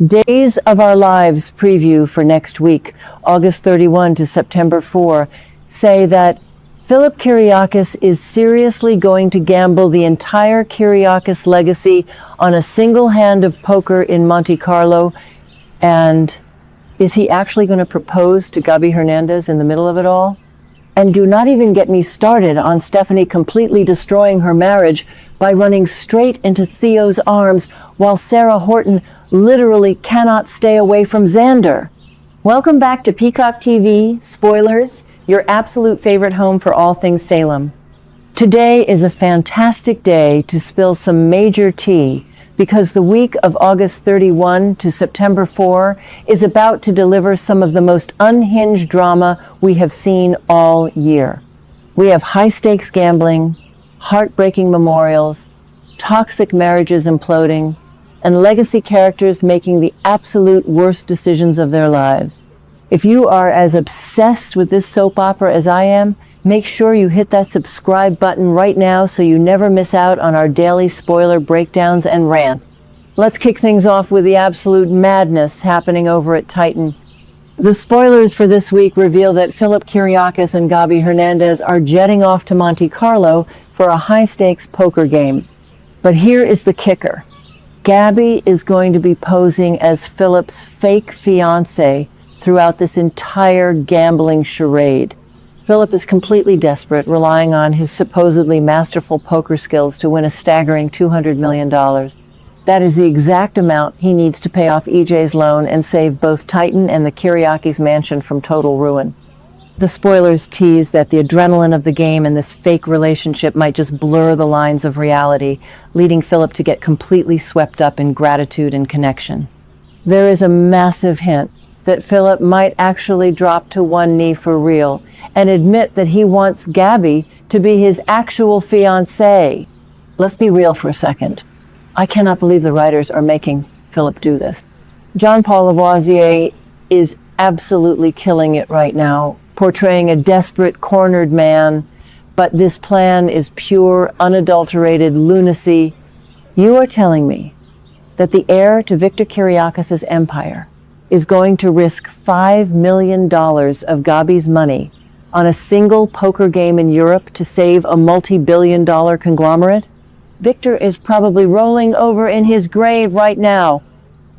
Days of Our Lives preview for next week, August 31 to September 4, say that Philip Kiriakis is seriously going to gamble the entire Kiriakis legacy on a single hand of poker in Monte Carlo. And is he actually going to propose to Gabi Hernandez in the middle of it all? And do not even get me started on Stephanie completely destroying her marriage by running straight into Theo's arms while Sarah Horton literally cannot stay away from Xander. Welcome back to Peacock TV, Spoilers, your absolute favorite home for all things Salem. Today is a fantastic day to spill some major tea because the week of August 31 to September 4 is about to deliver some of the most unhinged drama we have seen all year. We have high-stakes gambling, heartbreaking memorials, toxic marriages imploding, and legacy characters making the absolute worst decisions of their lives. If you are as obsessed with this soap opera as I am, make sure you hit that subscribe button right now so you never miss out on our daily spoiler breakdowns and rants. Let's kick things off with the absolute madness happening over at Titan. The spoilers for this week reveal that Philip Kiriakis and Gabi Hernandez are jetting off to Monte Carlo for a high-stakes poker game. But here is the kicker. Gabi is going to be posing as Philip's fake fiancée throughout this entire gambling charade. Philip is completely desperate, relying on his supposedly masterful poker skills to win a staggering $200 million. That is the exact amount he needs to pay off EJ's loan and save both Titan and the Kiriakis mansion from total ruin. The spoilers tease that the adrenaline of the game and this fake relationship might just blur the lines of reality, leading Philip to get completely swept up in gratitude and connection. There is a massive hint that Philip might actually drop to one knee for real and admit that he wants Gabi to be his actual fiancée. Let's be real for a second. I cannot believe the writers are making Philip do this. Jean-Paul Lavoisier is absolutely killing it right now, portraying a desperate, cornered man, but this plan is pure, unadulterated lunacy. You are telling me that the heir to Victor Kiriakis' empire is going to risk $5 million of Gabi's money on a single poker game in Europe to save a multi-billion-dollar conglomerate? Victor is probably rolling over in his grave right now.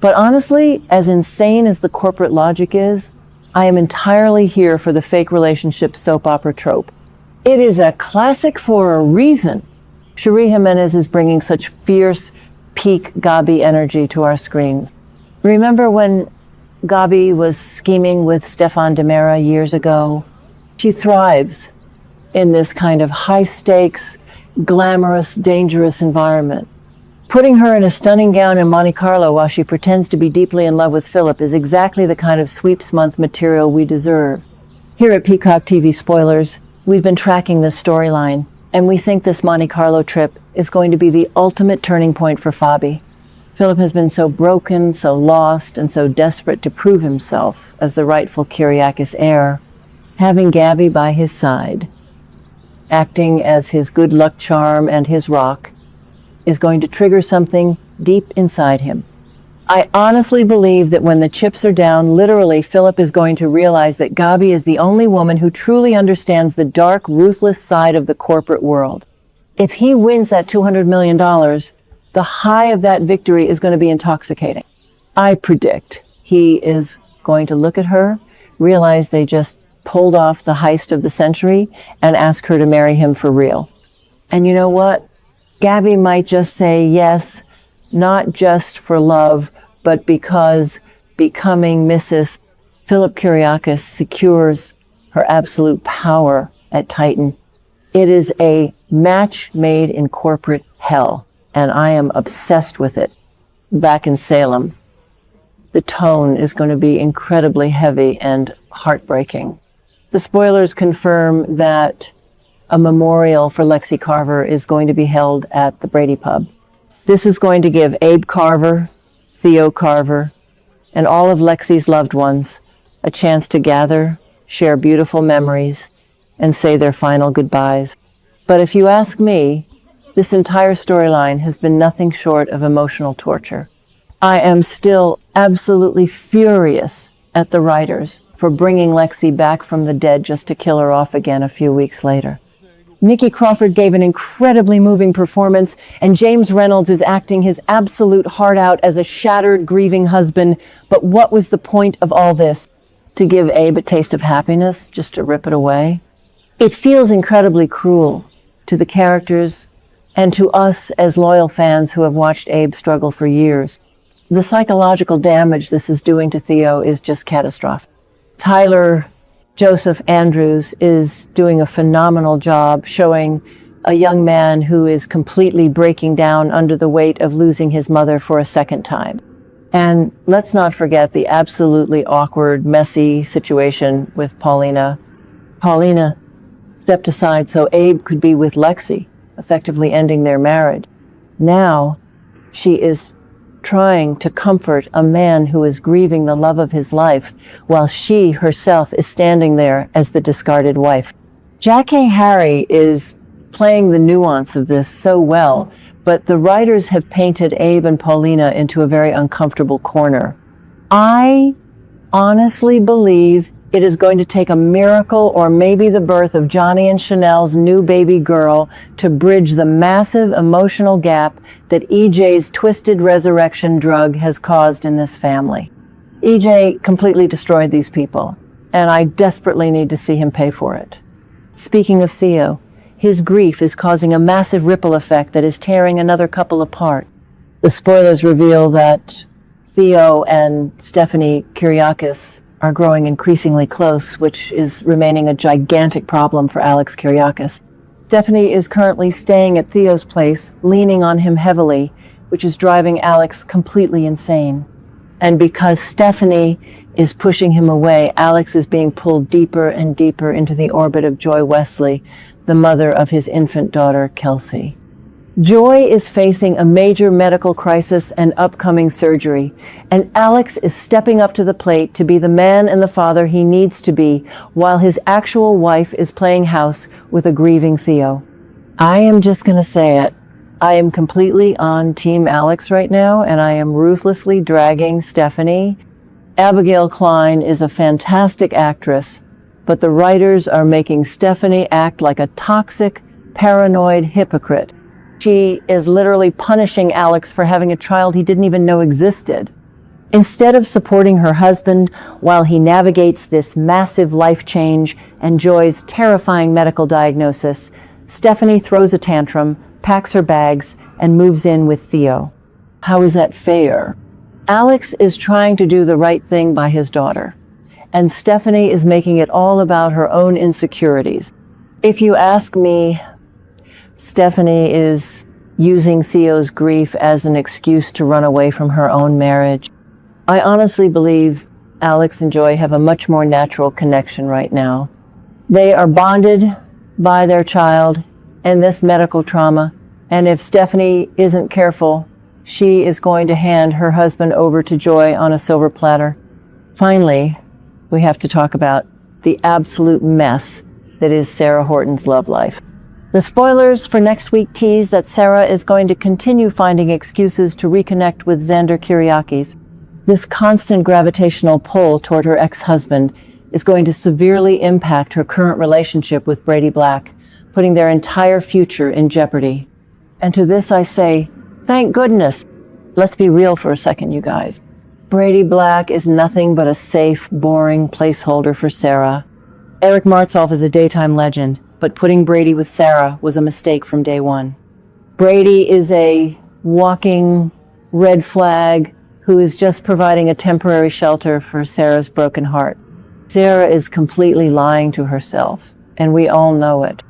But honestly, as insane as the corporate logic is, I am entirely here for the fake relationship soap opera trope. It is a classic for a reason. Cherie Jimenez is bringing such fierce, peak Gabi energy to our screens. Remember when Gabi was scheming with Stefan Demera years ago? She thrives in this kind of high-stakes, glamorous, dangerous environment. Putting her in a stunning gown in Monte Carlo while she pretends to be deeply in love with Philip is exactly the kind of sweeps month material we deserve. Here at Peacock TV Spoilers, we've been tracking this storyline, and we think this Monte Carlo trip is going to be the ultimate turning point for Fabi. Philip has been so broken, so lost, and so desperate to prove himself as the rightful Kiriakis heir. Having Gabi by his side, acting as his good luck charm and his rock, is going to trigger something deep inside him. I honestly believe that when the chips are down, literally, Philip is going to realize that Gabi is the only woman who truly understands the dark, ruthless side of the corporate world. If he wins that $200 million, the high of that victory is going to be intoxicating. I predict he is going to look at her, realize they just pulled off the heist of the century, and ask her to marry him for real. And you know what? Gabi might just say yes, not just for love, but because becoming Mrs. Philip Kiriakis secures her absolute power at Titan. It is a match made in corporate hell, and I am obsessed with it. Back in Salem, the tone is going to be incredibly heavy and heartbreaking. The spoilers confirm that a memorial for Lexie Carver is going to be held at the Brady Pub. This is going to give Abe Carver, Theo Carver, and all of Lexie's loved ones a chance to gather, share beautiful memories, and say their final goodbyes. But if you ask me, this entire storyline has been nothing short of emotional torture. I am still absolutely furious at the writers for bringing Lexie back from the dead just to kill her off again a few weeks later. Nikki Crawford gave an incredibly moving performance, and James Reynolds is acting his absolute heart out as a shattered, grieving husband. But what was the point of all this? To give Abe a taste of happiness, just to rip it away? It feels incredibly cruel to the characters and to us as loyal fans who have watched Abe struggle for years. The psychological damage this is doing to Theo is just catastrophic. Tyler Joseph Andrews is doing a phenomenal job showing a young man who is completely breaking down under the weight of losing his mother for a second time. And let's not forget the absolutely awkward, messy situation with Paulina. Paulina stepped aside so Abe could be with Lexie, effectively ending their marriage. Now she is trying to comfort a man who is grieving the love of his life, while she herself is standing there as the discarded wife. Jackée Harry is playing the nuance of this so well, but the writers have painted Abe and Paulina into a very uncomfortable corner. I honestly believe it is going to take a miracle or maybe the birth of Johnny and Chanel's new baby girl to bridge the massive emotional gap that EJ's twisted resurrection drug has caused in this family. EJ completely destroyed these people, and I desperately need to see him pay for it. Speaking of Theo, his grief is causing a massive ripple effect that is tearing another couple apart. The spoilers reveal that Theo and Stephanie Kiriakis are growing increasingly close, which is remaining a gigantic problem for Alex Kiriakis. Stephanie is currently staying at Theo's place, leaning on him heavily, which is driving Alex completely insane. And because Stephanie is pushing him away, Alex is being pulled deeper and deeper into the orbit of Joy Wesley, the mother of his infant daughter, Kelsey. Joy is facing a major medical crisis and upcoming surgery, and Alex is stepping up to the plate to be the man and the father he needs to be, while his actual wife is playing house with a grieving Theo. I am just going to say it. I am completely on Team Alex right now, and I am ruthlessly dragging Stephanie. Abigail Klein is a fantastic actress, but the writers are making Stephanie act like a toxic, paranoid hypocrite. She is literally punishing Alex for having a child he didn't even know existed. Instead of supporting her husband while he navigates this massive life change and Joy's terrifying medical diagnosis, Stephanie throws a tantrum, packs her bags, and moves in with Theo. How is that fair? Alex is trying to do the right thing by his daughter, and Stephanie is making it all about her own insecurities. If you ask me, Stephanie is using Theo's grief as an excuse to run away from her own marriage. I honestly believe Alex and Joy have a much more natural connection right now. They are bonded by their child and this medical trauma, and if Stephanie isn't careful, she is going to hand her husband over to Joy on a silver platter. Finally, we have to talk about the absolute mess that is Sarah Horton's love life. The spoilers for next week tease that Sarah is going to continue finding excuses to reconnect with Xander Kiriakis. This constant gravitational pull toward her ex-husband is going to severely impact her current relationship with Brady Black, putting their entire future in jeopardy. And to this I say, thank goodness. Let's be real for a second, you guys. Brady Black is nothing but a safe, boring placeholder for Sarah. Eric Martsolf is a daytime legend, but putting Brady with Sarah was a mistake from day one. Brady is a walking red flag who is just providing a temporary shelter for Sarah's broken heart. Sarah is completely lying to herself, and we all know it.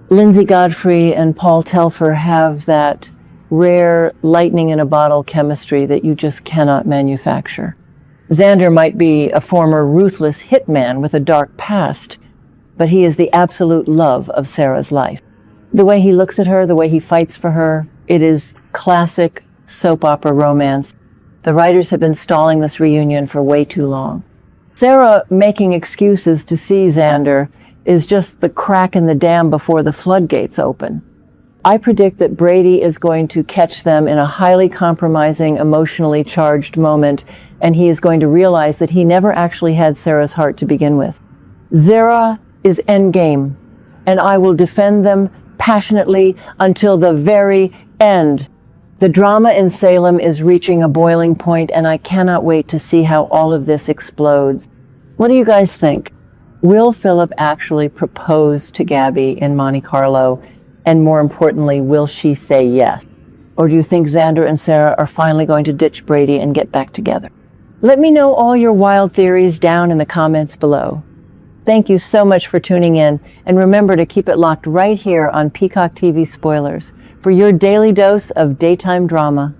Lindsay Godfrey and Paul Telfer have that rare lightning-in-a-bottle chemistry that you just cannot manufacture. Xander might be a former ruthless hitman with a dark past, but he is the absolute love of Sarah's life. The way he looks at her, the way he fights for her, it is classic soap opera romance. The writers have been stalling this reunion for way too long. Sarah making excuses to see Xander is just the crack in the dam before the floodgates open. I predict that Brady is going to catch them in a highly compromising, emotionally charged moment, and he is going to realize that he never actually had Sarah's heart to begin with. Xarah is endgame, and I will defend them passionately until the very end. The drama in Salem is reaching a boiling point, and I cannot wait to see how all of this explodes. What do you guys think? Will Philip actually propose to Gabi in Monte Carlo? And more importantly, will she say yes? Or do you think Xander and Sarah are finally going to ditch Brady and get back together? Let me know all your wild theories down in the comments below. Thank you so much for tuning in, and remember to keep it locked right here on Peacock TV Spoilers for your daily dose of daytime drama.